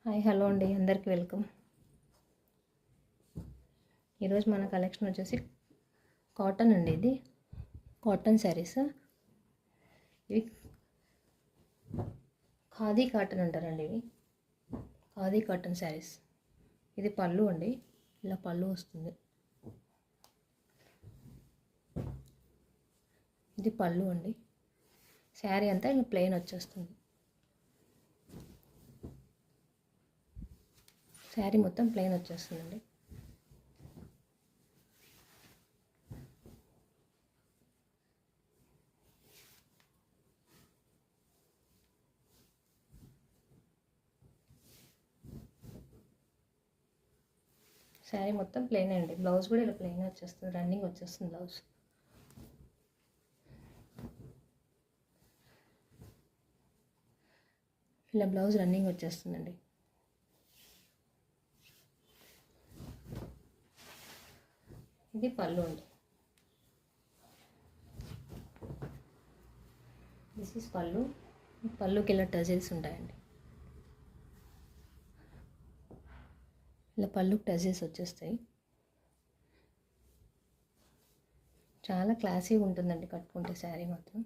Hi hello అండి, అందరికీ welcome. ఈరోజు మన కలెక్షన్ వచ్చేసి కాటన్ అండి. ఇది కాటన్ శారీస్. ఇవి ఖాదీ కాటన్ అంటారండి. ఇవి ఖాదీ కాటన్ శారీస్. ఇది పళ్ళు అండి, ఇలా పళ్ళు వస్తుంది. ఇది పళ్ళు అండి. శారీ అంతా ఇలా ప్లెయిన్ వచ్చేస్తుంది. శారీ మొత్తం ప్లెయిన్ వచ్చేస్తుందండి. శారీ మొత్తం ప్లెయిన్ అండి. బ్లౌజ్ కూడా ఇలా ప్లెయిన్ వచ్చేస్తుంది, రన్నింగ్ వచ్చేస్తుంది బ్లౌజ్. ఇలా బ్లౌజ్ రన్నింగ్ వచ్చేస్తుందండి. ఇది పళ్ళు అండి. దిస్ ఈజ్ పళ్ళు. పళ్ళుకి ఇలా టజిల్స్ ఉంటాయండి. ఇలా పళ్ళుకి టజిల్స్ వచ్చేస్తాయి. చాలా క్లాసీగా ఉంటుందండి కట్టుకుంటే శారీ మాత్రం.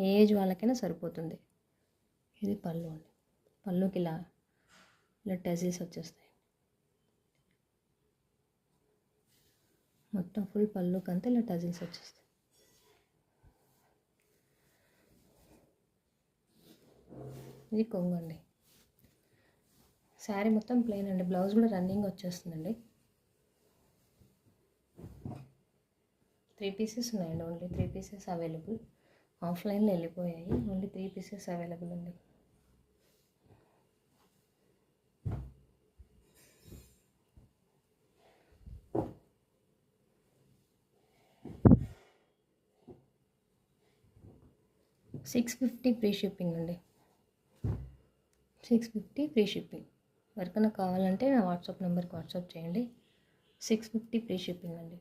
ఏ ఏజ్ వాళ్ళకైనా సరిపోతుంది. ఇది పళ్ళు అండి. పళ్ళుకి ఇలా టజిల్స్ వచ్చేస్తాయి. మొత్తం ఫుల్ పళ్ళుకి అంతా ఇలా టజిల్స్ వచ్చేస్తాయి. ఇది కొంగు అండి. శారీ మొత్తం ప్లెయిన్ అండి. బ్లౌజ్ కూడా రన్నింగ్ వచ్చేస్తుందండి. 3 పీసెస్ ఉన్నాయండి. Only 3 pieces available. ఆఫ్లైన్లో వెళ్ళిపోయాయి. ఓన్లీ 3 పీసెస్ అవైలబుల్ అండి. $650 ఫ్రీ షిప్పింగ్ అండి. 650 ఫ్రీ షిప్పింగ్. ఎవరికైనా కావాలంటే నా వాట్సాప్ నెంబర్కి వాట్సాప్ చేయండి. 650 ఫ్రీ షిప్పింగ్ అండి.